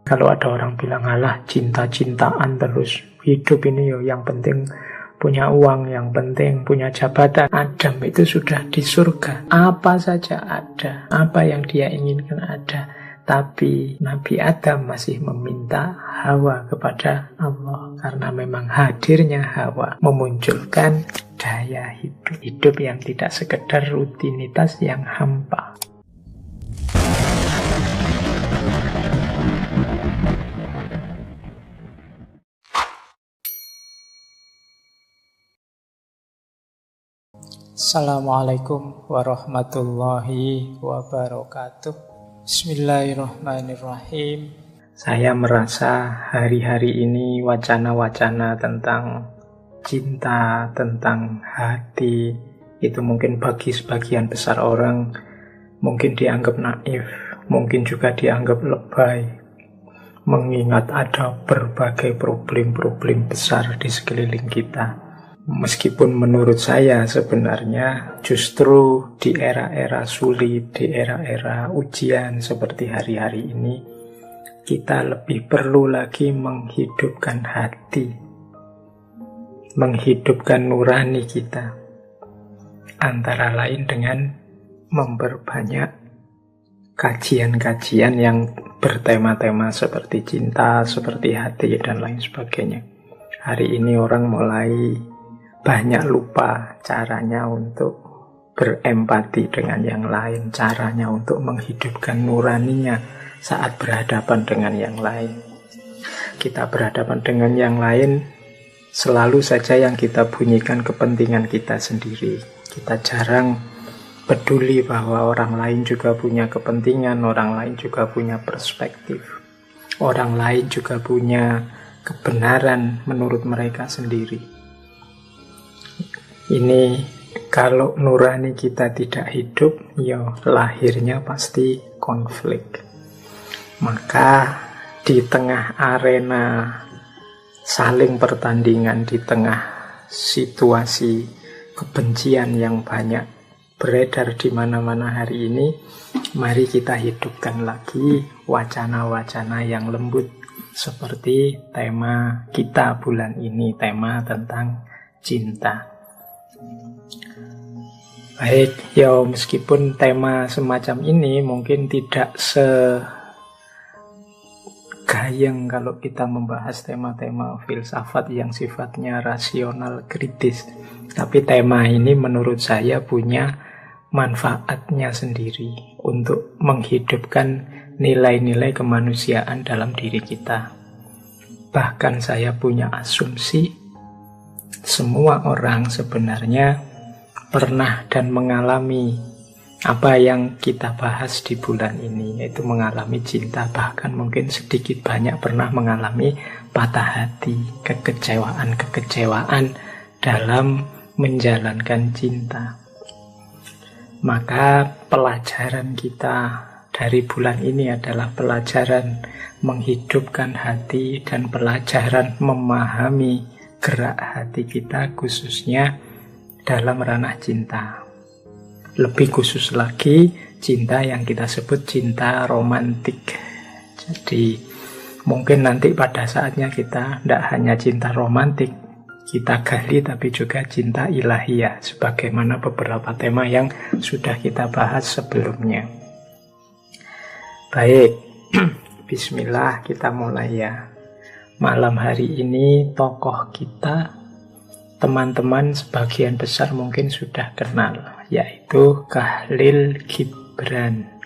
Kalau ada orang bilang, alah cinta-cintaan terus, hidup ini yang penting punya uang, yang penting punya jabatan. Adam itu sudah di surga, apa saja ada, apa yang dia inginkan ada. Tapi Nabi Adam masih meminta Hawa kepada Allah, karena memang hadirnya Hawa memunculkan daya hidup. Hidup yang tidak sekedar rutinitas yang hampa. Assalamualaikum warahmatullahi wabarakatuh. Bismillahirrahmanirrahim. Saya merasa hari-hari ini wacana-wacana tentang cinta, tentang hati, itu mungkin bagi sebagian besar orang mungkin dianggap naif, mungkin juga dianggap lebay, mengingat ada berbagai problem-problem besar di sekeliling kita. Meskipun menurut saya sebenarnya justru di era-era sulit, di era-era ujian seperti hari-hari ini, kita lebih perlu lagi menghidupkan hati, menghidupkan nurani kita. Antara lain dengan memperbanyak kajian-kajian yang bertema-tema seperti cinta, seperti hati, dan lain sebagainya. Hari ini orang mulai banyak lupa caranya untuk berempati dengan yang lain, caranya untuk menghidupkan nuraninya saat berhadapan dengan yang lain. Kita berhadapan dengan yang lain, selalu saja yang kita bunyikan kepentingan kita sendiri. Kita jarang peduli bahwa orang lain juga punya kepentingan, orang lain juga punya perspektif, orang lain juga punya kebenaran menurut mereka sendiri. Ini kalau nurani kita tidak hidup, ya lahirnya pasti konflik. Maka di tengah arena saling pertandingan, di tengah situasi kebencian yang banyak beredar di mana-mana hari ini, mari kita hidupkan lagi wacana-wacana yang lembut seperti tema kita bulan ini, tema tentang cinta. Baik, ya meskipun tema semacam ini mungkin tidak segayeng kalau kita membahas tema-tema filsafat yang sifatnya rasional kritis, tapi tema ini menurut saya punya manfaatnya sendiri untuk menghidupkan nilai-nilai kemanusiaan dalam diri kita. Bahkan saya punya asumsi semua orang sebenarnya pernah dan mengalami apa yang kita bahas di bulan ini, yaitu mengalami cinta, bahkan mungkin sedikit banyak pernah mengalami patah hati, kekecewaan dalam menjalankan cinta. Maka pelajaran kita dari bulan ini adalah pelajaran menghidupkan hati dan pelajaran memahami gerak hati kita, khususnya dalam ranah cinta. Lebih khusus lagi, cinta yang kita sebut cinta romantik. Jadi mungkin nanti pada saatnya kita tidak hanya cinta romantik kita gali, tapi juga cinta ilahiyah, sebagaimana beberapa tema yang sudah kita bahas sebelumnya. Baik, bismillah, kita mulai ya. Malam hari ini tokoh kita, teman-teman sebagian besar mungkin sudah kenal, yaitu Khalil Gibran.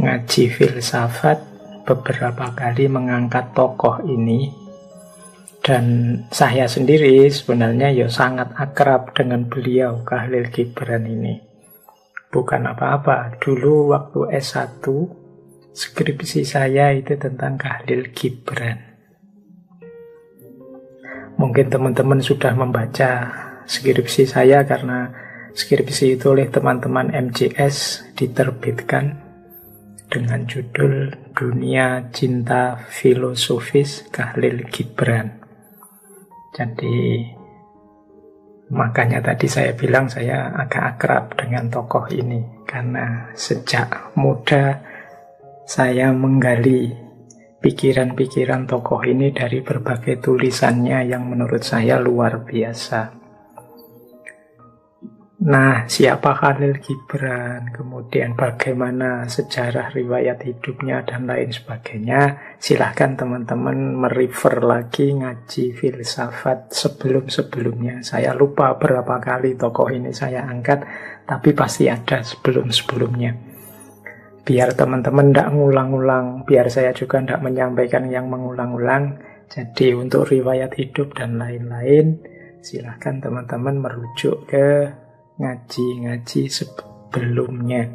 Ngaji filsafat beberapa kali mengangkat tokoh ini, dan saya sendiri sebenarnya sangat akrab dengan beliau, Khalil Gibran ini. Bukan apa-apa, dulu waktu S1 skripsi saya itu tentang Khalil Gibran. Mungkin teman-teman sudah membaca skripsi saya karena skripsi itu oleh teman-teman MJS diterbitkan dengan judul Dunia Cinta Filosofis Khalil Gibran. Jadi makanya tadi saya bilang saya agak akrab dengan tokoh ini, karena sejak muda saya menggali pikiran-pikiran tokoh ini dari berbagai tulisannya yang menurut saya luar biasa. Nah, siapa Khalil Gibran, kemudian bagaimana sejarah riwayat hidupnya dan lain sebagainya, silahkan teman-teman merefer lagi ngaji filsafat sebelum-sebelumnya. Saya lupa berapa kali tokoh ini saya angkat, tapi pasti ada sebelum-sebelumnya. Biar teman-teman tidak ngulang-ulang, biar saya juga tidak menyampaikan yang mengulang-ulang. Jadi untuk riwayat hidup dan lain-lain, silahkan teman-teman merujuk ke ngaji-ngaji sebelumnya.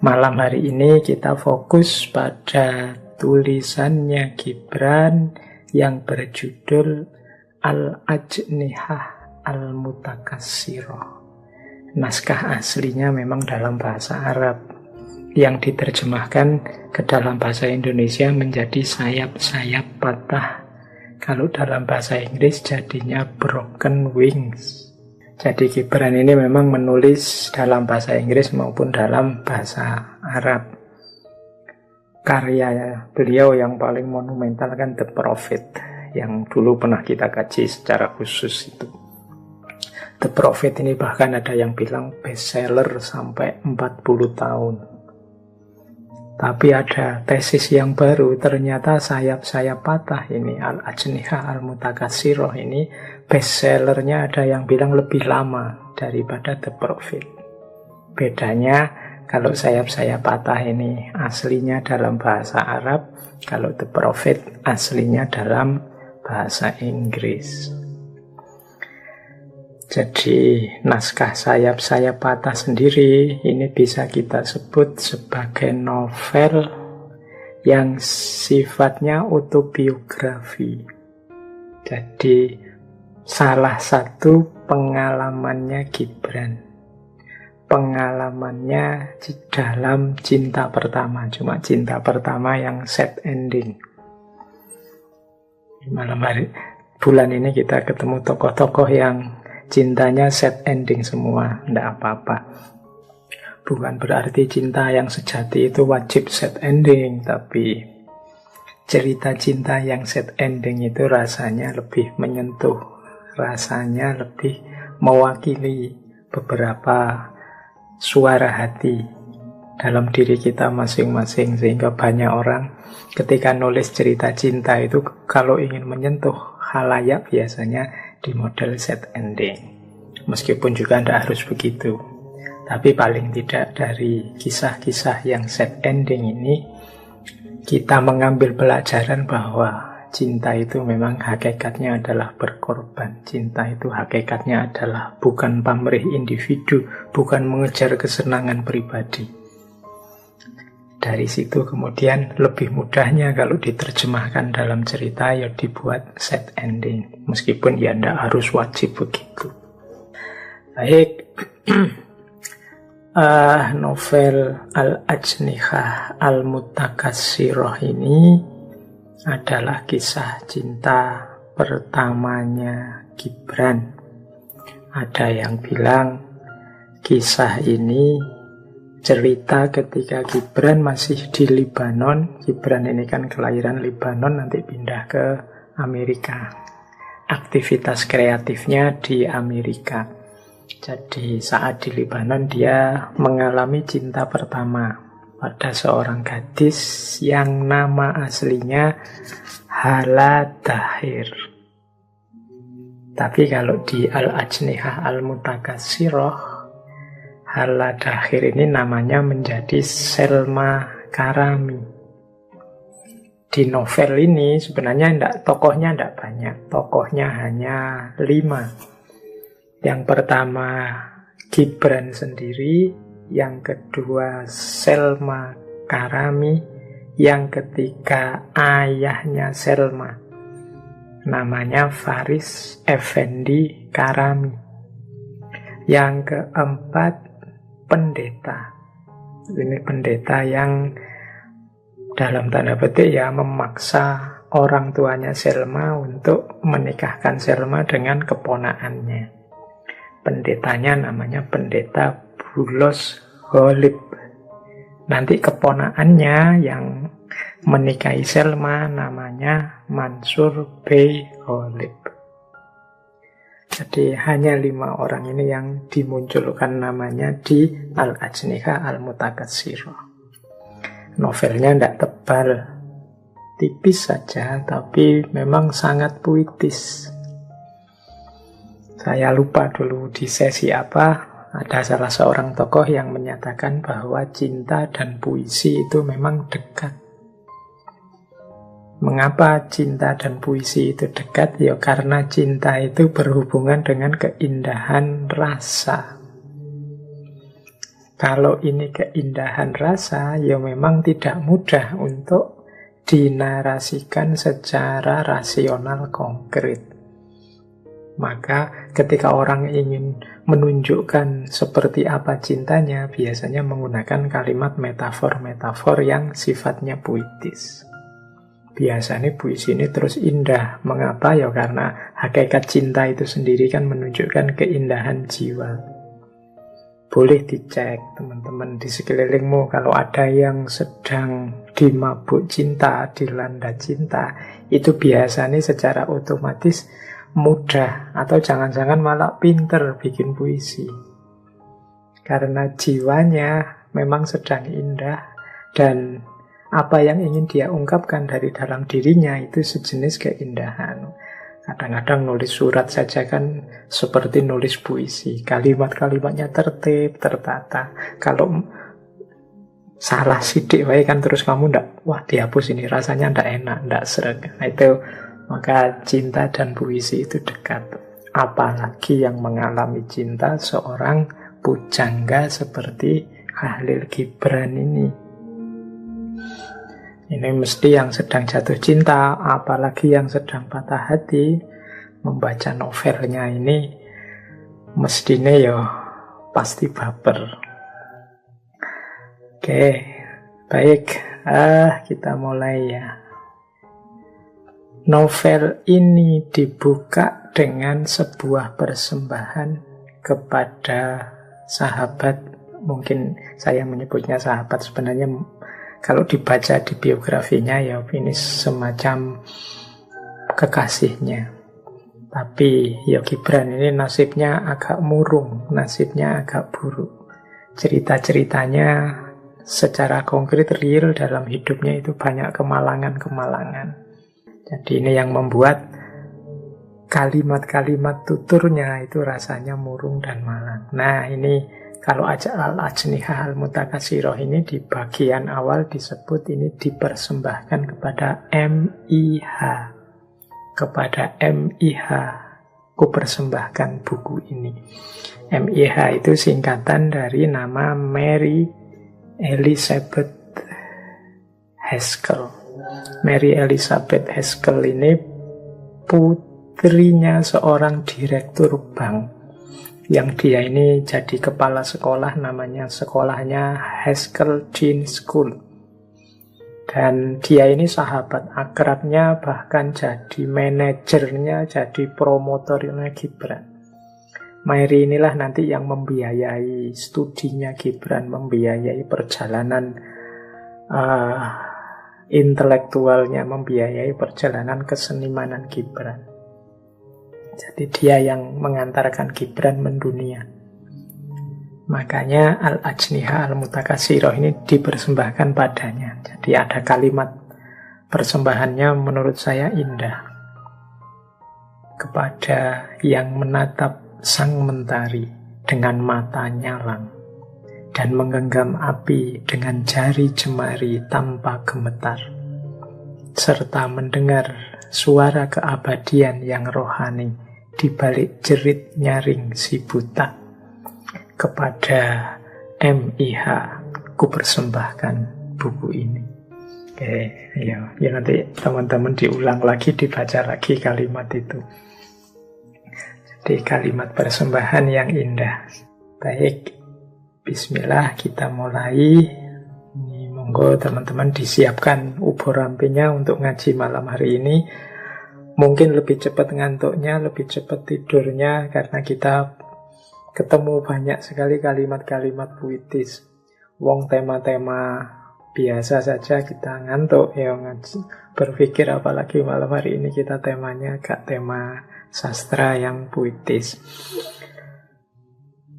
Malam hari ini kita fokus pada tulisannya Gibran yang berjudul Al-Ajnihah Al-Mutakassirah. Naskah aslinya memang dalam bahasa Arab, yang diterjemahkan ke dalam bahasa Indonesia menjadi sayap-sayap patah. Kalau dalam bahasa Inggris jadinya broken wings. Jadi Gibran ini memang menulis dalam bahasa Inggris maupun dalam bahasa Arab. Karya beliau yang paling monumental kan The Prophet, yang dulu pernah kita kaji secara khusus itu. The Prophet ini bahkan ada yang bilang bestseller sampai 40 tahun. Tapi ada tesis yang baru, ternyata sayap-sayap patah ini, Al-Ajnihah Al-Mutakassirah ini, bestsellernya ada yang bilang lebih lama daripada The Prophet. Bedanya, kalau sayap-sayap patah ini aslinya dalam bahasa Arab, kalau The Prophet aslinya dalam bahasa Inggris. Jadi naskah sayap-sayap patah sendiri ini bisa kita sebut sebagai novel yang sifatnya autobiografi. Jadi salah satu pengalamannya Gibran. Pengalamannya di dalam cinta pertama, cuma cinta pertama yang sad ending. Malam hari bulan ini kita ketemu tokoh-tokoh yang cintanya sad ending semua, tidak apa-apa. Bukan berarti cinta yang sejati itu wajib sad ending, tapi cerita cinta yang sad ending itu rasanya lebih menyentuh, rasanya lebih mewakili beberapa suara hati dalam diri kita masing-masing, sehingga banyak orang ketika nulis cerita cinta itu kalau ingin menyentuh khalayak biasanya di model sad ending. Meskipun juga tidak harus begitu, tapi paling tidak dari kisah-kisah yang sad ending ini kita mengambil pelajaran bahwa cinta itu memang hakikatnya adalah berkorban. Cinta itu hakikatnya adalah bukan pamrih individu, bukan mengejar kesenangan pribadi. Dari situ kemudian lebih mudahnya kalau diterjemahkan dalam cerita ya dibuat sad ending. Meskipun ya tidak harus wajib begitu. Baik, novel Al-Ajnihah Al-Mutakassirah ini adalah kisah cinta pertamanya Gibran. Ada yang bilang kisah ini cerita ketika Gibran masih di Libanon. Gibran ini kan kelahiran Libanon, nanti pindah ke Amerika. Aktivitas kreatifnya di Amerika. Jadi saat di Libanon dia mengalami cinta pertama pada seorang gadis yang nama aslinya Hala Dahir. Tapi kalau di Al-Ajnihah Al-Mutakassirah, Hala Dahir ini namanya menjadi Selma Karami. Di novel ini sebenarnya tokohnya tidak banyak. Tokohnya hanya 5. Yang pertama Gibran sendiri, yang kedua Selma Karami, yang ketiga ayahnya Selma, namanya Faris Effendi Karami, yang keempat pendeta. Ini pendeta yang dalam tanda petik ya memaksa orang tuanya Selma untuk menikahkan Selma dengan keponakannya. Pendetanya namanya pendeta Bulos Ghalib. Nanti keponakannya yang menikahi Selma, namanya Mansur Bey Ghalib. Jadi hanya 5 orang ini yang dimunculkan namanya di Al-Ajniha Al-Mutakatsirah. Novelnya tidak tebal, tipis saja, tapi memang sangat puitis. Saya lupa dulu di sesi apa, ada salah seorang tokoh yang menyatakan bahwa cinta dan puisi itu memang dekat. Mengapa cinta dan puisi itu dekat? Ya karena cinta itu berhubungan dengan keindahan rasa. Kalau ini keindahan rasa, ya memang tidak mudah untuk dinarasikan secara rasional konkret. Maka ketika orang ingin menunjukkan seperti apa cintanya, biasanya menggunakan kalimat metafor-metafor yang sifatnya puitis. Biasanya puisi ini terus indah. Mengapa? Ya karena hakikat cinta itu sendiri kan menunjukkan keindahan jiwa. Boleh dicek teman-teman di sekelilingmu, kalau ada yang sedang dimabuk cinta, dilanda cinta, itu biasanya secara otomatis mudah atau jangan-jangan malah pinter bikin puisi. Karena jiwanya memang sedang indah dan apa yang ingin dia ungkapkan dari dalam dirinya itu sejenis keindahan. Kadang-kadang nulis surat saja kan seperti nulis puisi. Kalimat-kalimatnya tertib, tertata. Kalau salah sidik wae kan terus kamu ndak, wah dihapus ini, rasanya ndak enak, ndak sreg. Nah, itu maka cinta dan puisi itu dekat. Apalagi yang mengalami cinta seorang pujangga seperti Khalil Gibran ini. Ini mesti yang sedang jatuh cinta, apalagi yang sedang patah hati, membaca novelnya ini mestinya ya pasti baper. Oke, baik, kita mulai ya. Novel ini dibuka dengan sebuah persembahan kepada sahabat, mungkin saya menyebutnya sahabat, sebenarnya kalau dibaca di biografinya ya ini semacam kekasihnya. Tapi ya Gibran ini nasibnya agak murung, nasibnya agak buruk. Cerita-ceritanya secara konkret real dalam hidupnya itu banyak kemalangan-kemalangan. Jadi ini yang membuat kalimat-kalimat tuturnya itu rasanya murung dan malang. Nah ini kalau Al-Ajniha Al-Mutakatsirah ini di bagian awal disebut ini dipersembahkan kepada MIH. Kepada MIH, ku persembahkan buku ini. MIH itu singkatan dari nama Mary Elizabeth Haskell. Mary Elizabeth Haskell ini putrinya seorang direktur bank. Yang dia ini jadi kepala sekolah, namanya sekolahnya Haskell Dean School. Dan dia ini sahabat akrabnya, bahkan jadi manajernya, jadi promotornya Gibran. Mary inilah nanti yang membiayai studinya Gibran, membiayai perjalanan intelektualnya, membiayai perjalanan kesenimanan Gibran. Jadi dia yang mengantarkan Gibran mendunia. Makanya Al-Ajniha Al-Mutakatsirah ini dipersembahkan padanya. Jadi ada kalimat persembahannya menurut saya indah. Kepada yang menatap sang mentari dengan mata nyalang dan menggenggam api dengan jari jemari tanpa gemetar, serta mendengar suara keabadian yang rohani di balik jerit nyaring si buta. Kepada MIH ku persembahkan buku ini. Oke, ya nanti teman-teman diulang lagi, dibaca lagi kalimat itu. Jadi kalimat persembahan yang indah. Baik, bismillah, kita mulai. Ini monggo teman-teman disiapkan ubur rampinya untuk ngaji malam hari ini. Mungkin lebih cepat ngantuknya, lebih cepat tidurnya, karena kita ketemu banyak sekali kalimat-kalimat puitis. Wong tema-tema biasa saja kita ngantuk ya ngaji, berpikir apalagi malam hari ini kita temanya agak tema sastra yang puitis.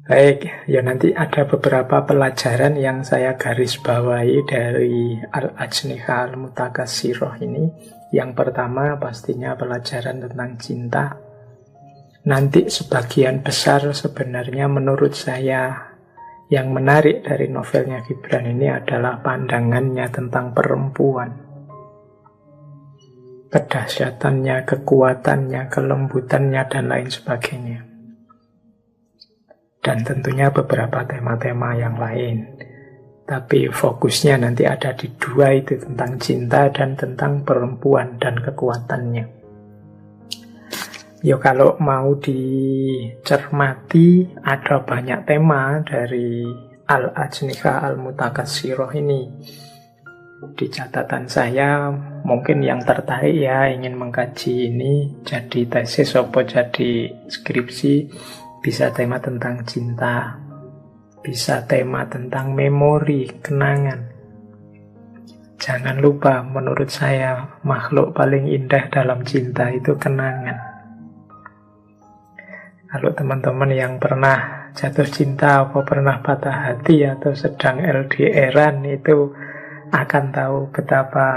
Baik, ya nanti ada beberapa pelajaran yang saya garis bawahi dari Al-Ajniha Al-Mutakassiroh ini. Yang pertama pastinya pelajaran tentang cinta. Nanti sebagian besar sebenarnya menurut saya yang menarik dari novelnya Gibran ini adalah pandangannya tentang perempuan. Kedahsyatannya, kekuatannya, kelembutannya, dan lain sebagainya. Dan tentunya beberapa tema-tema yang lain. Tapi fokusnya nanti ada di dua itu, tentang cinta dan tentang perempuan dan kekuatannya. Ya kalau mau dicermati ada banyak tema dari Al-Ajniha Al-Mutakassiroh ini. Di catatan saya mungkin yang tertarik ya ingin mengkaji ini jadi tesis atau jadi skripsi, bisa tema tentang cinta, bisa tema tentang memori, kenangan. Jangan lupa menurut saya makhluk paling indah dalam cinta itu kenangan. Kalau teman-teman yang pernah jatuh cinta atau pernah patah hati atau sedang LDR-an itu akan tahu betapa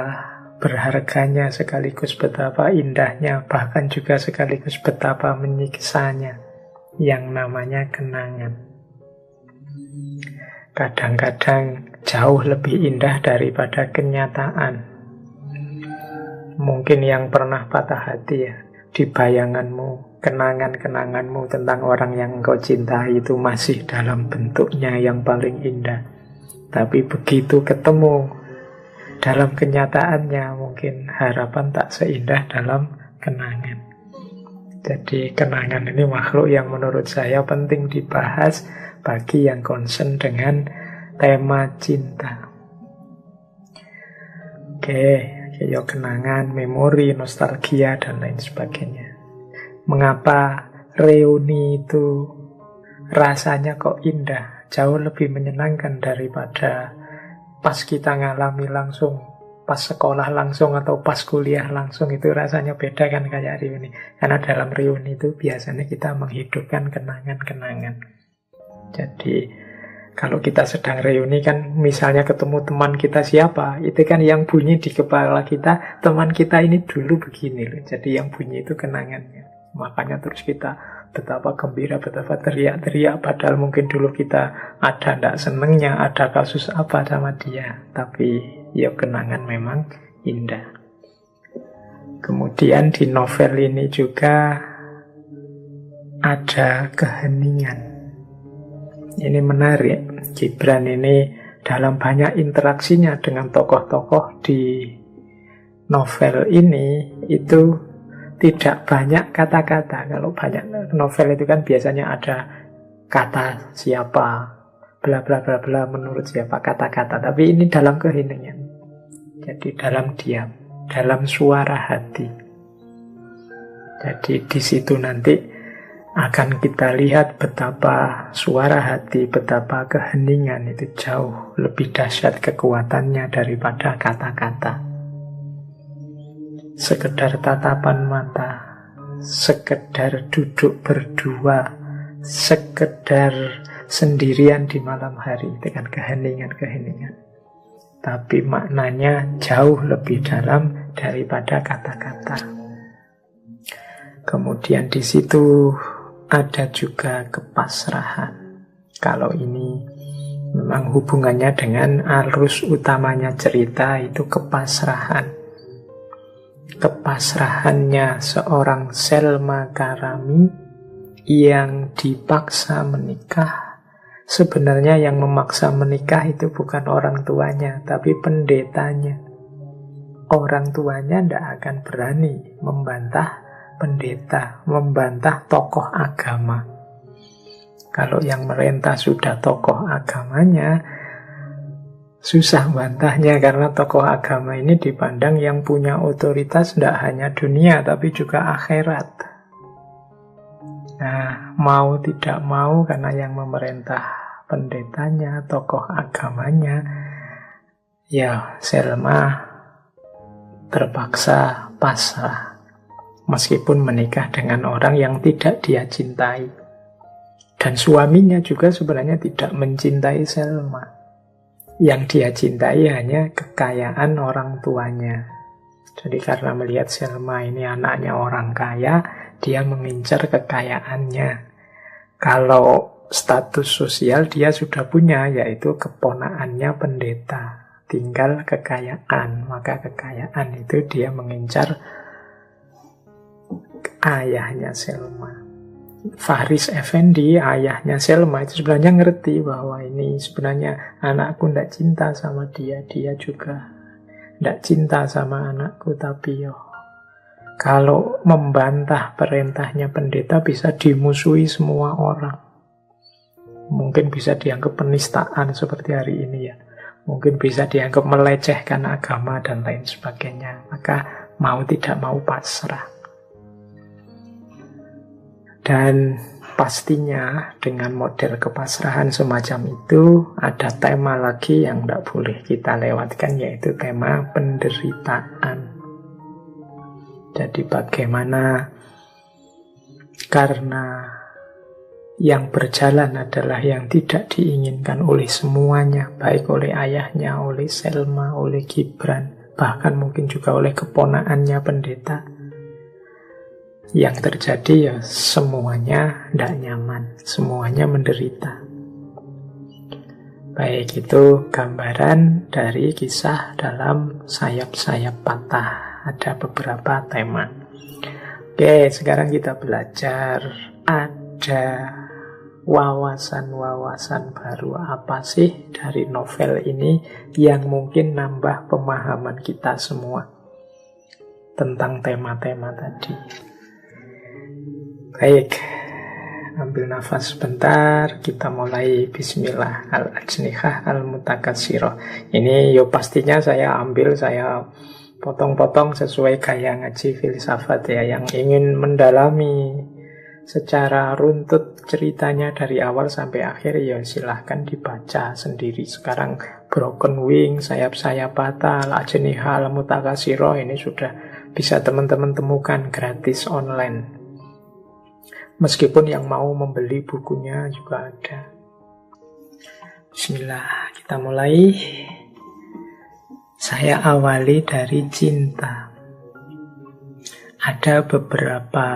berharganya sekaligus betapa indahnya, bahkan juga sekaligus betapa menyiksanya yang namanya kenangan. Kadang-kadang jauh lebih indah daripada kenyataan. Mungkin yang pernah patah hati ya, di bayanganmu, kenangan-kenanganmu tentang orang yang engkau cintai itu masih dalam bentuknya yang paling indah. Tapi begitu ketemu dalam kenyataannya, mungkin harapan tak seindah dalam kenangan. Jadi kenangan ini makhluk yang menurut saya penting dibahas bagi yang concern dengan tema cinta. Oke. Ya kenangan, memori, nostalgia, dan lain sebagainya. Mengapa reuni itu rasanya kok indah, jauh lebih menyenangkan daripada pas kita ngalami langsung, pas sekolah langsung atau pas kuliah langsung, itu rasanya beda kan kayak reuni. Karena dalam reuni itu biasanya kita menghidupkan kenangan-kenangan. Jadi kalau kita sedang reuni kan misalnya ketemu teman kita siapa, itu kan yang bunyi di kepala kita, teman kita ini dulu begini loh. Jadi yang bunyi itu kenangannya. Makanya terus kita betapa gembira, betapa teriak-teriak, padahal mungkin dulu kita ada ndak senengnya, ada kasus apa sama dia. Tapi ya kenangan memang indah. Kemudian di novel ini juga ada keheningan. Ini menarik, Gibran ini dalam banyak interaksinya dengan tokoh-tokoh di novel ini itu tidak banyak kata-kata. Kalau banyak novel itu kan biasanya ada kata siapa, bla bla bla bla, menurut siapa, kata-kata. Tapi ini dalam keheningan. Jadi dalam diam, dalam suara hati. Jadi di situ nanti akan kita lihat betapa suara hati, betapa keheningan itu jauh lebih dahsyat kekuatannya daripada kata-kata. Sekedar tatapan mata, sekedar duduk berdua, sekedar sendirian di malam hari, itu kan keheningan-keheningan. Tapi maknanya jauh lebih dalam daripada kata-kata. Kemudian di situ ada juga kepasrahan. Kalau ini memang hubungannya dengan arus utamanya cerita itu kepasrahan. Kepasrahannya seorang Selma Karami yang dipaksa menikah. Sebenarnya yang memaksa menikah itu bukan orang tuanya, tapi pendetanya. Orang tuanya tidak akan berani membantah pendeta, membantah tokoh agama. Kalau yang merintah sudah tokoh agamanya, susah bantahnya karena tokoh agama ini dipandang yang punya otoritas tidak hanya dunia tapi juga akhirat. Nah, mau tidak mau karena yang memerintah pendetanya, tokoh agamanya, Ya, Selma terpaksa pasrah meskipun menikah dengan orang yang tidak dia cintai. Dan suaminya juga sebenarnya tidak mencintai Selma. Yang dia cintai hanya kekayaan orang tuanya. Jadi karena melihat Selma ini anaknya orang kaya, dia mengincar kekayaannya. Kalau status sosial dia sudah punya, yaitu keponakannya pendeta. Tinggal kekayaan, maka kekayaan itu dia mengincar ayahnya Selma. Faris Effendi, ayahnya Selma, itu sebenarnya ngerti bahwa ini sebenarnya anakku tidak cinta sama dia, dia juga tidak cinta sama anakku, tapi kalau membantah perintahnya pendeta bisa dimusuhi semua orang. Mungkin bisa dianggap penistaan seperti hari ini ya. Mungkin bisa dianggap melecehkan agama dan lain sebagainya. Maka mau tidak mau pasrah. Dan pastinya dengan model kepasrahan semacam itu ada tema lagi yang tidak boleh kita lewatkan, yaitu tema penderitaan. Jadi bagaimana karena yang berjalan adalah yang tidak diinginkan oleh semuanya, baik oleh ayahnya, oleh Selma, oleh Gibran, bahkan mungkin juga oleh keponakannya pendeta. Yang terjadi ya semuanya tidak nyaman, semuanya menderita. Baik, itu gambaran dari kisah dalam Sayap-Sayap Patah. Ada beberapa tema. Oke, sekarang kita belajar ada wawasan-wawasan baru apa sih dari novel ini yang mungkin nambah pemahaman kita semua tentang tema-tema tadi. Baik, ambil nafas sebentar, kita mulai. Bismillah. Al-ajnihah al-mutakatsirah. Ini pastinya saya potong-potong sesuai gaya ngaji filsafat ya, yang ingin mendalami secara runtut ceritanya dari awal sampai akhir ya silahkan dibaca sendiri. Sekarang Broken Wing, Sayap-Sayap Patah, Al-Ajnihah al-Mutakatsirah ini sudah bisa teman-teman temukan gratis online. Meskipun yang mau membeli bukunya juga ada. Bismillah, kita mulai. Saya awali dari cinta. Ada beberapa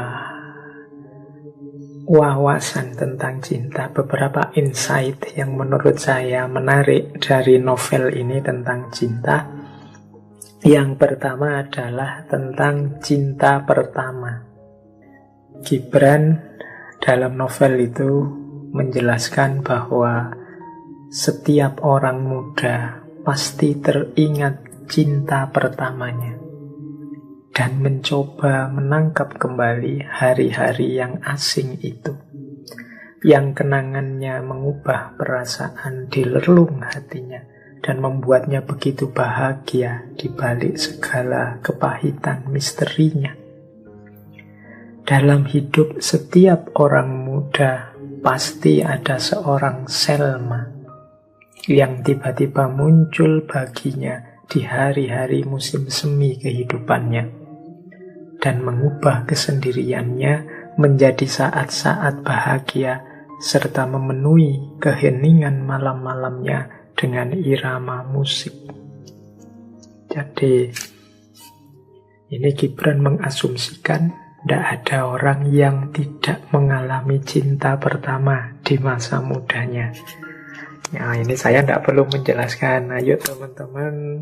wawasan tentang cinta, beberapa insight yang menurut saya menarik dari novel ini tentang cinta. Yang pertama adalah tentang cinta pertama. Gibran dalam novel itu menjelaskan bahwa setiap orang muda pasti teringat cinta pertamanya dan mencoba menangkap kembali hari-hari yang asing itu, yang kenangannya mengubah perasaan di relung hatinya dan membuatnya begitu bahagia di balik segala kepahitan misterinya. Dalam hidup setiap orang muda pasti ada seorang Selma yang tiba-tiba muncul baginya di hari-hari musim semi kehidupannya dan mengubah kesendiriannya menjadi saat-saat bahagia serta memenuhi keheningan malam-malamnya dengan irama musik. Jadi ini Gibran mengasumsikan tidak ada orang yang tidak mengalami cinta pertama di masa mudanya. Ya, ini saya tidak perlu menjelaskan. Ayo teman-teman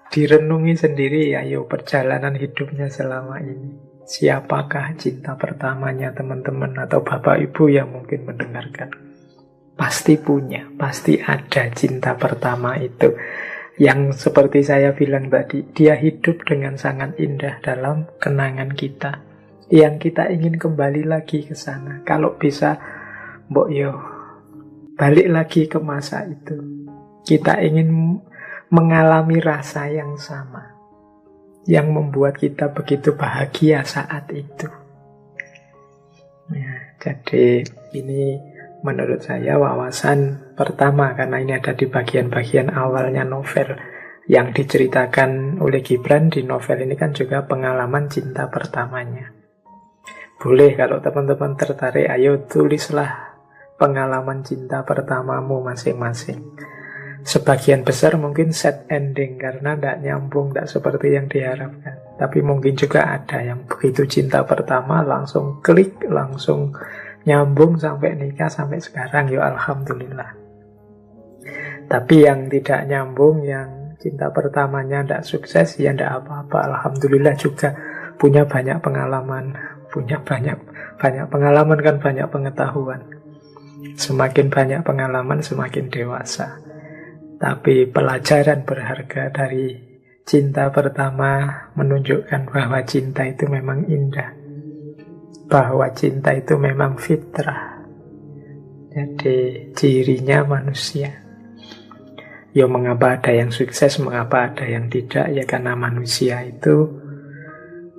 direnungi sendiri. Ayo perjalanan hidupnya selama ini. Siapakah cinta pertamanya teman-teman atau bapak ibu yang mungkin mendengarkan? Pasti punya, pasti ada cinta pertama itu. Yang seperti saya bilang tadi, dia hidup dengan sangat indah dalam kenangan kita. Yang kita ingin kembali lagi ke sana. Kalau bisa, balik lagi ke masa itu. Kita ingin mengalami rasa yang sama, yang membuat kita begitu bahagia saat itu. Ya, jadi ini menurut saya wawasan pertama, karena ini ada di bagian-bagian awalnya novel, Yang diceritakan oleh Gibran di novel ini kan juga pengalaman cinta pertamanya. Boleh kalau teman-teman tertarik, ayo tulislah pengalaman cinta pertamamu masing-masing. Sebagian besar mungkin sad ending karena tidak nyambung, tidak seperti yang diharapkan. Tapi mungkin juga ada yang begitu cinta pertama langsung klik, langsung nyambung sampai nikah, sampai sekarang. Ya alhamdulillah. Tapi yang tidak nyambung, yang cinta pertamanya tidak sukses, ya tidak apa-apa. Alhamdulillah juga punya banyak pengalaman. Punya banyak pengalaman kan banyak pengetahuan. Semakin banyak pengalaman semakin dewasa. Tapi pelajaran berharga dari cinta pertama menunjukkan bahwa cinta itu memang indah. Bahwa cinta itu memang fitrah. Jadi cirinya manusia. Ya mengapa ada yang sukses, mengapa ada yang tidak? Ya karena manusia itu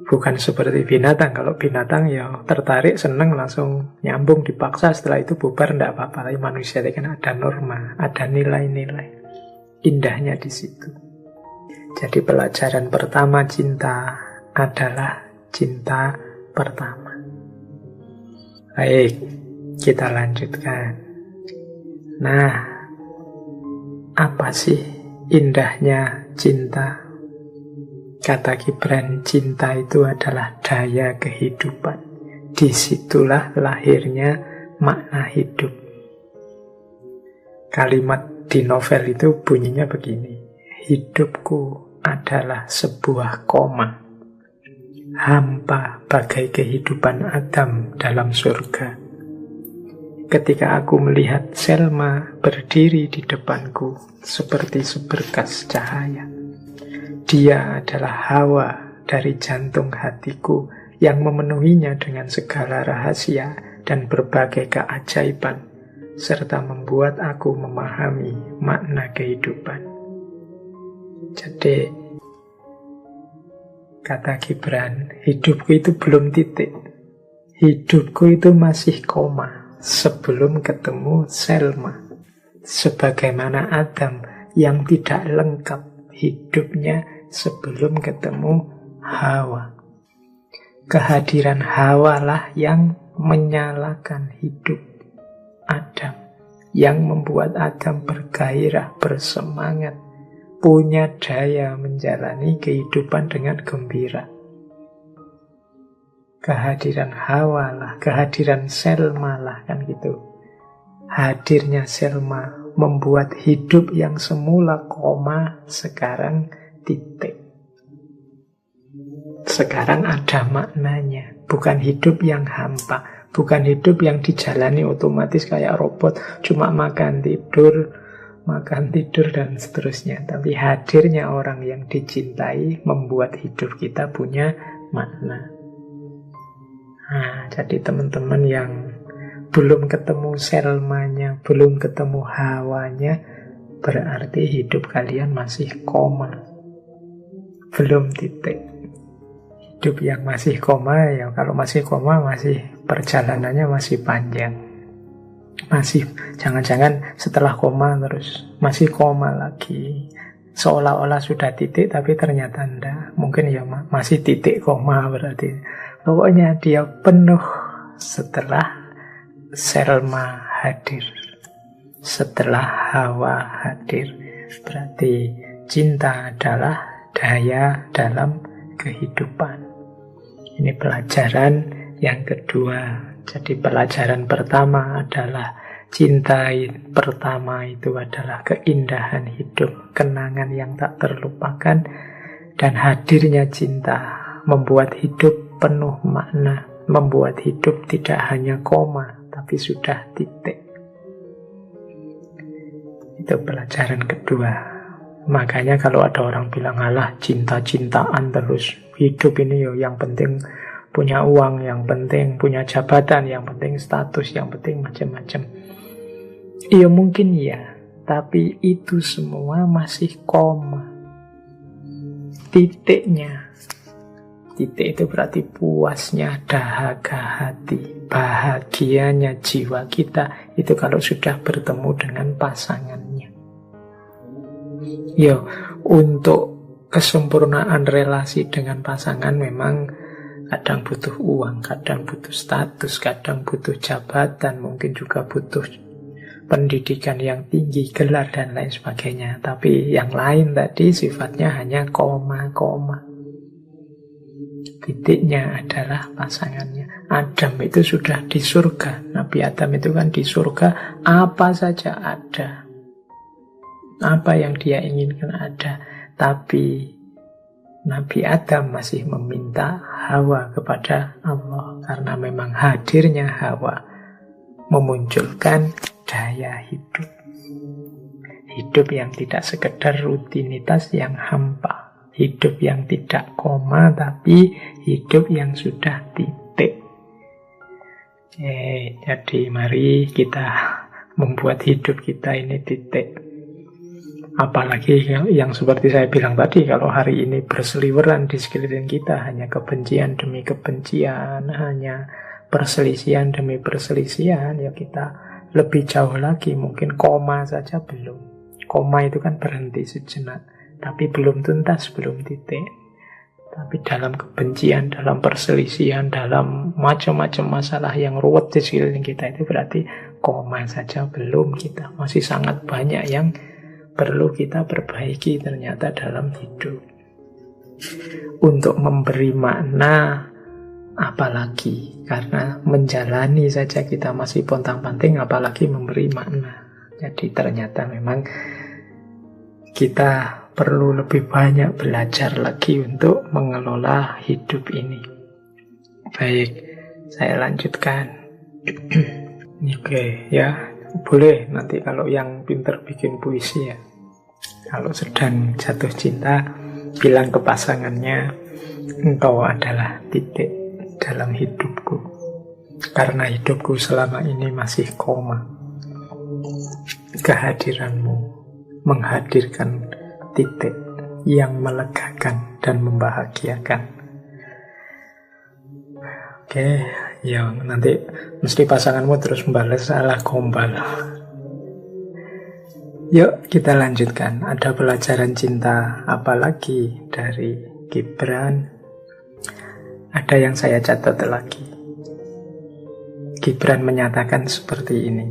bukan seperti binatang. Kalau binatang ya tertarik, seneng, langsung nyambung, dipaksa, setelah itu bubar, tidak apa-apa. Tapi manusia itu kan ada norma, ada nilai-nilai. Indahnya di situ. Jadi pelajaran pertama cinta adalah cinta pertama. Baik, kita lanjutkan. Nah, apa sih indahnya cinta? Kata Gibran, cinta itu adalah daya kehidupan. Disitulah lahirnya makna hidup. Kalimat di novel itu bunyinya begini: hidupku adalah sebuah koma, hampa bagai kehidupan Adam dalam surga. Ketika aku melihat Selma berdiri di depanku seperti seberkas cahaya. Dia adalah Hawa dari jantung hatiku yang memenuhinya dengan segala rahasia dan berbagai keajaiban, serta membuat aku memahami makna kehidupan. Jadi, kata Gibran, hidupku itu belum titik. Hidupku itu masih koma sebelum ketemu Selma. Sebagaimana Adam yang tidak lengkap hidupnya sebelum ketemu Hawa. Kehadiran Hawa lah yang menyalakan hidup Adam, yang membuat Adam bergairah, bersemangat, punya daya menjalani kehidupan dengan gembira. Kehadiran Hawa lah, kehadiran Selma lah, kan gitu. Hadirnya Selma membuat hidup yang semula koma sekarang titik. Sekarang ada maknanya, bukan hidup yang hampa, bukan hidup yang dijalani otomatis kayak robot, cuma makan tidur dan seterusnya. Tapi hadirnya orang yang dicintai membuat hidup kita punya makna. Nah, jadi teman-teman yang belum ketemu Selmanya, belum ketemu Hawanya, berarti hidup kalian masih koma, belum titik. Hidup yang masih koma, ya kalau masih koma, masih perjalanannya masih panjang. Masih, jangan-jangan setelah koma terus masih koma lagi. Seolah-olah sudah titik, tapi ternyata enggak. Mungkin ya masih titik koma berarti. Pokoknya dia penuh setelah Selma hadir, setelah Hawa hadir. Berarti cinta adalah daya dalam kehidupan. Ini pelajaran yang kedua. Jadi pelajaran pertama adalah cinta pertama itu adalah keindahan hidup, kenangan yang tak terlupakan. Dan hadirnya cinta membuat hidup penuh makna, membuat hidup tidak hanya koma, tapi sudah titik. Itu pelajaran kedua. Makanya kalau ada orang bilang, alah cinta-cintaan terus, hidup ini yo yang penting punya uang, yang penting punya jabatan, yang penting status, yang penting macam-macam. Iya mungkin ya, tapi itu semua masih koma. Titiknya, titik itu berarti puasnya dahaga hati, bahagianya jiwa kita itu kalau sudah bertemu dengan pasangannya. Yo, Untuk kesempurnaan relasi dengan pasangan memang kadang butuh uang, kadang butuh status, kadang butuh jabatan, mungkin juga butuh pendidikan yang tinggi, gelar, dan lain sebagainya. Tapi yang lain tadi sifatnya hanya koma-koma. Titiknya adalah pasangannya. Adam itu sudah di surga. Nabi Adam itu kan di surga, apa saja ada. Apa yang dia inginkan ada. Tapi Nabi Adam masih meminta Hawa kepada Allah. Karena memang hadirnya Hawa memunculkan daya hidup. Hidup yang tidak sekedar rutinitas yang hampa. Hidup yang tidak koma, tapi hidup yang sudah titik. Jadi mari kita membuat hidup kita ini titik. Apalagi yang seperti saya bilang tadi, kalau hari ini berseliweran di sekeliling kita hanya kebencian demi kebencian, hanya perselisihan demi perselisihan, ya kita lebih jauh lagi, mungkin koma saja belum. Koma itu kan berhenti sejenak, tapi belum tuntas, belum titik. Tapi dalam kebencian, dalam perselisihan, dalam macam-macam masalah yang ruwet di sekeliling kita, itu berarti koma saja belum kita. Masih sangat banyak yang perlu kita perbaiki ternyata dalam hidup. Untuk memberi makna, apalagi karena menjalani saja kita masih pontang-panting, apalagi memberi makna. Jadi ternyata memang kita perlu lebih banyak belajar lagi untuk mengelola hidup ini. Baik, saya lanjutkan. Oke, ya. Boleh nanti kalau yang pinter bikin puisi ya. Kalau sedang jatuh cinta, bilang ke pasangannya, engkau adalah titik dalam hidupku. Karena hidupku selama ini masih koma. Kehadiranmu menghadirkan titik yang melegakan dan membahagiakan. Oke, ya nanti mesti pasanganmu terus membalas salah gombal. Yuk kita lanjutkan. Ada pelajaran cinta apa lagi dari Gibran? Ada yang saya catat lagi. Gibran menyatakan seperti ini.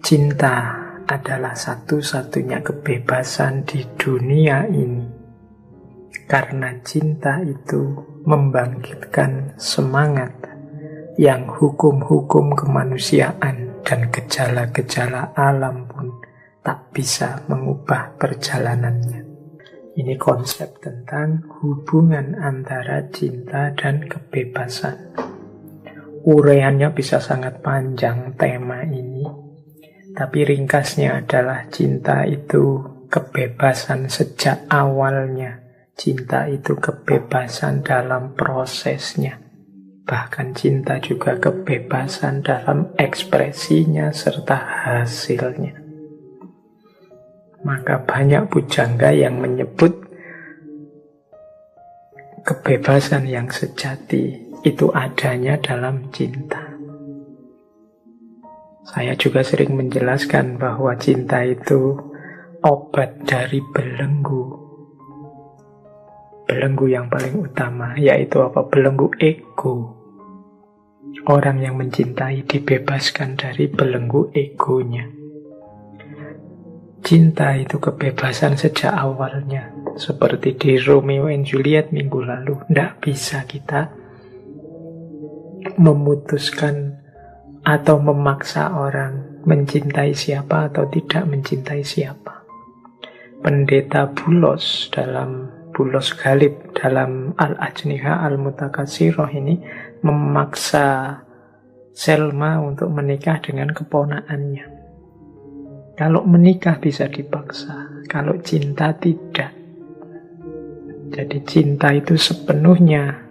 Cinta adalah satu-satunya kebebasan di dunia ini. Karena cinta itu membangkitkan semangat yang hukum-hukum kemanusiaan dan gejala-gejala alam pun tak bisa mengubah perjalanannya. Ini konsep tentang hubungan antara cinta dan kebebasan. Uraiannya bisa sangat panjang tema ini, tapi ringkasnya adalah cinta itu kebebasan sejak awalnya. Cinta itu kebebasan dalam prosesnya. Bahkan cinta juga kebebasan dalam ekspresinya serta hasilnya. Maka banyak pujangga yang menyebut kebebasan yang sejati itu adanya dalam cinta. Saya juga sering menjelaskan bahwa cinta itu obat dari belenggu. Belenggu yang paling utama yaitu apa? Belenggu ego. Orang yang mencintai dibebaskan dari belenggu egonya. Cinta itu kebebasan sejak awalnya. Seperti di Romeo and Juliet minggu lalu. Tidak bisa kita memutuskan atau memaksa orang mencintai siapa atau tidak mencintai siapa. Pendeta Bulos Bulos Galib dalam Al-Ajniha Al-Mutakasirah ini memaksa Selma untuk menikah dengan keponakannya. Kalau menikah bisa dipaksa, kalau cinta tidak. Jadi cinta itu sepenuhnya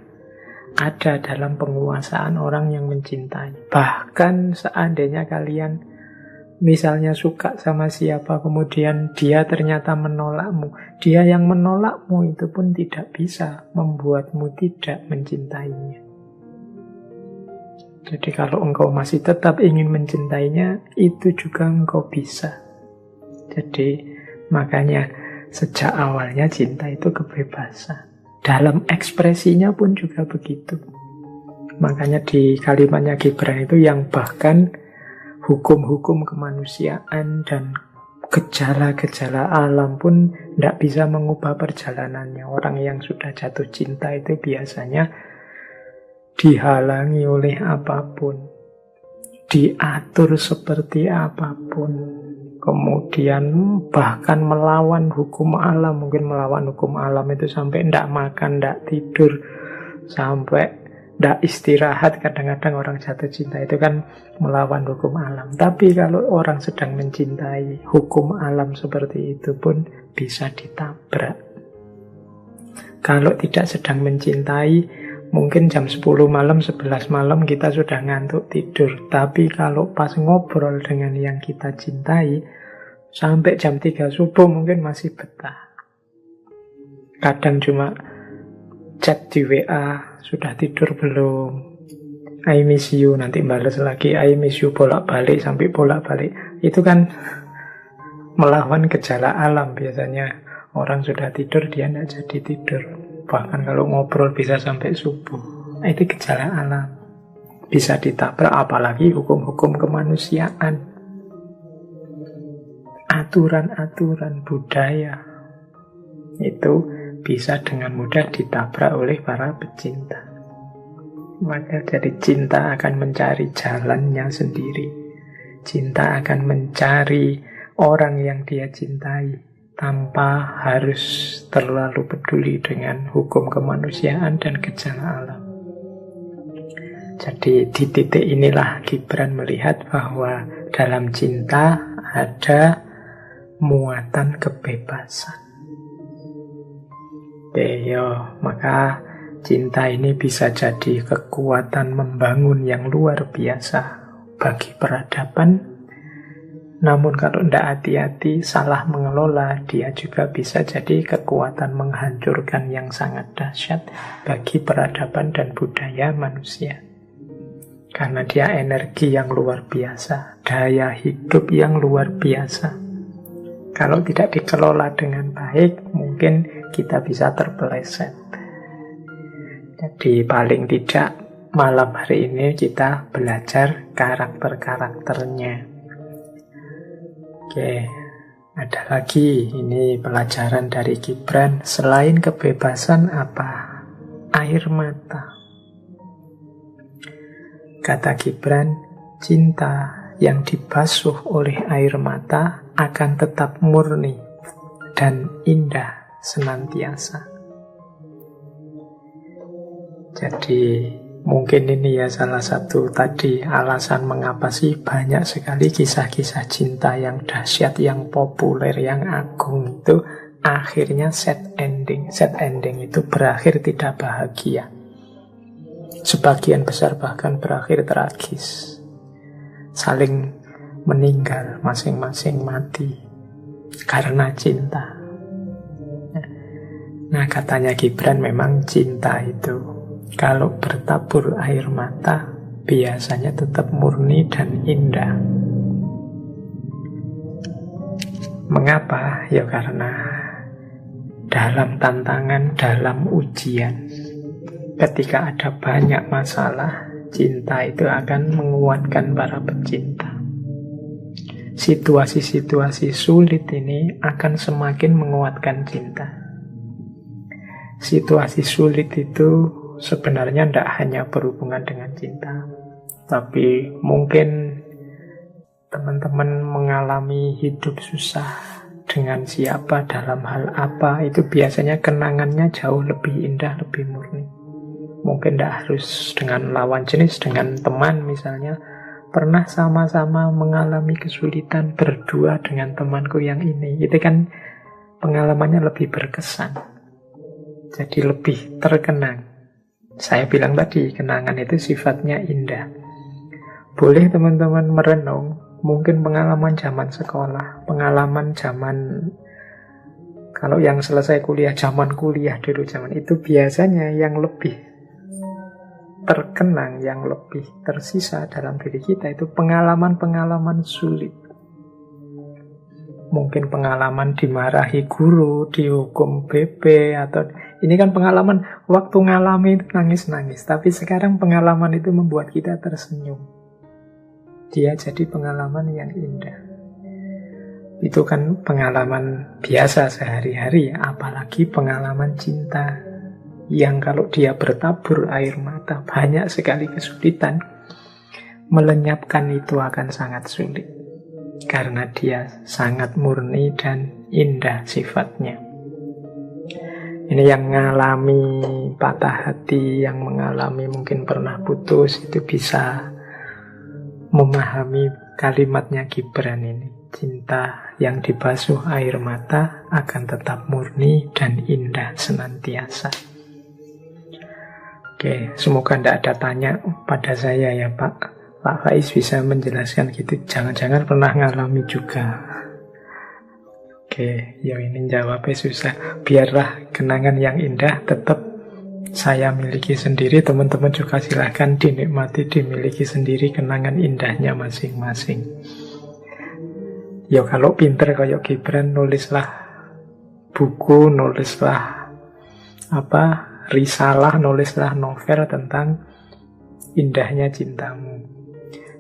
ada dalam penguasaan orang yang mencintai. Bahkan seandainya kalian misalnya suka sama siapa, kemudian dia ternyata menolakmu. Dia yang menolakmu itu pun tidak bisa membuatmu tidak mencintainya. Jadi kalau engkau masih tetap ingin mencintainya, itu juga engkau bisa. Jadi makanya Sejak awalnya cinta itu kebebasan. Dalam ekspresinya pun juga begitu. Makanya di kalimatnya Gibran itu yang bahkan hukum-hukum kemanusiaan dan gejala-gejala alam pun tidak bisa mengubah perjalanannya. Orang yang sudah jatuh cinta itu biasanya dihalangi oleh apapun, diatur seperti apapun, kemudian bahkan melawan hukum alam. Mungkin melawan hukum alam itu sampai tidak makan, tidak tidur, sampai tidak istirahat. Kadang-kadang orang jatuh cinta itu kan melawan hukum alam. Tapi kalau orang sedang mencintai, hukum alam seperti itu pun bisa ditabrak. Kalau tidak sedang mencintai, mungkin jam 10 malam, 11 malam kita sudah ngantuk tidur. Tapi kalau pas ngobrol dengan yang kita cintai, sampai jam 3 subuh mungkin masih betah. Kadang cuma chat di WA, sudah tidur belum? I miss you, nanti balas lagi I miss you, bolak-balik sampai bolak-balik. Itu kan melawan gejala alam biasanya. Orang sudah tidur, dia tidak jadi tidur. Bahkan kalau ngobrol bisa sampai subuh. Itu gejala alam. Bisa ditabrak, apalagi hukum-hukum kemanusiaan. Aturan-aturan budaya. Itu bisa dengan mudah ditabrak oleh para pecinta. Maka dari cinta akan mencari jalannya sendiri. Cinta akan mencari orang yang dia cintai, tanpa harus terlalu peduli dengan hukum kemanusiaan dan gejala alam. Jadi di titik inilah Gibran melihat bahwa dalam cinta ada muatan kebebasan. Maka cinta ini bisa jadi kekuatan membangun yang luar biasa bagi peradaban. Namun kalau tidak hati-hati, salah mengelola, dia juga bisa jadi kekuatan menghancurkan yang sangat dahsyat bagi peradaban dan budaya manusia. Karena dia energi yang luar biasa, daya hidup yang luar biasa. Kalau tidak dikelola dengan baik, mungkin kita bisa terpeleset. Jadi paling tidak malam hari ini kita belajar karakter-karakternya. Oke, ada lagi ini pelajaran dari Gibran. Selain kebebasan apa? Air mata. Kata Gibran, cinta yang dibasuh oleh air mata akan tetap murni dan indah senantiasa. Jadi mungkin ini ya salah satu tadi alasan mengapa sih banyak sekali kisah-kisah cinta yang dahsyat, yang populer, yang agung itu akhirnya sad ending. Sad ending itu berakhir tidak bahagia. Sebagian besar bahkan berakhir tragis. Saling meninggal, masing-masing mati karena cinta. Nah, katanya Gibran memang cinta itu kalau bertabur air mata, biasanya tetap murni dan indah. Mengapa? Ya karena dalam tantangan, dalam ujian, ketika ada banyak masalah, cinta itu akan menguatkan para pecinta. Situasi-situasi sulit ini akan semakin menguatkan cinta. Situasi sulit itu sebenarnya tidak hanya berhubungan dengan cinta, tapi mungkin teman-teman mengalami hidup susah dengan siapa, dalam hal apa, itu biasanya kenangannya jauh lebih indah, lebih murni. Mungkin tidak harus dengan lawan jenis, dengan teman misalnya. Pernah sama-sama mengalami kesulitan berdua dengan temanku yang ini. Itu kan pengalamannya lebih berkesan. Jadi lebih terkenang. Saya bilang tadi, kenangan itu sifatnya indah. Boleh teman-teman merenung, mungkin pengalaman zaman sekolah, pengalaman zaman, kalau yang selesai kuliah, zaman kuliah dulu, zaman itu biasanya yang lebih terkenang, yang lebih tersisa dalam diri kita itu pengalaman-pengalaman sulit. mungkin pengalaman dimarahi guru, dihukum BB, atau ini kan pengalaman waktu ngalami itu nangis-nangis, tapi sekarang pengalaman itu membuat kita tersenyum. Dia jadi pengalaman yang indah. Itu kan pengalaman biasa sehari-hari, apalagi pengalaman cinta yang kalau dia bertabur air mata, banyak sekali kesulitan. Melenyapkan itu akan sangat sulit karena dia sangat murni dan indah sifatnya. Ini yang mengalami patah hati, yang mengalami mungkin pernah putus, itu bisa memahami kalimatnya Gibran ini. Cinta yang dibasuh air mata akan tetap murni dan indah senantiasa. Oke, semoga tidak ada tanya pada saya ya Pak Faiz bisa menjelaskan gitu. Jangan-jangan pernah ngalami juga. Oke, ya ini jawabnya susah. Biarlah kenangan yang indah tetap saya miliki sendiri. Teman-teman juga silahkan dinikmati, dimiliki sendiri kenangan indahnya masing-masing. Ya kalau pinter kayak Gibran, nulislah buku, nulislah risalah, nulislah novel tentang indahnya cintamu.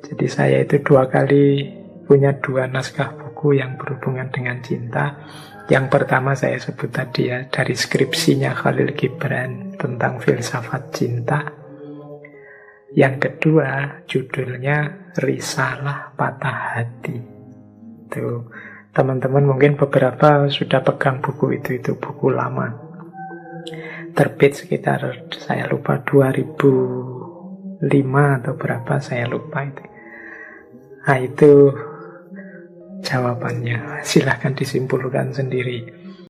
Jadi saya itu 2 kali punya 2 naskah buku yang berhubungan dengan cinta. Yang pertama saya sebut tadi ya, dari skripsinya Khalil Gibran tentang filsafat cinta. Yang kedua judulnya Risalah Patah Hati. Tuh, teman-teman mungkin beberapa sudah pegang buku itu buku lama. Terbit sekitar, saya lupa 2005 atau berapa, saya lupa itu. Nah itu jawabannya, silahkan disimpulkan sendiri.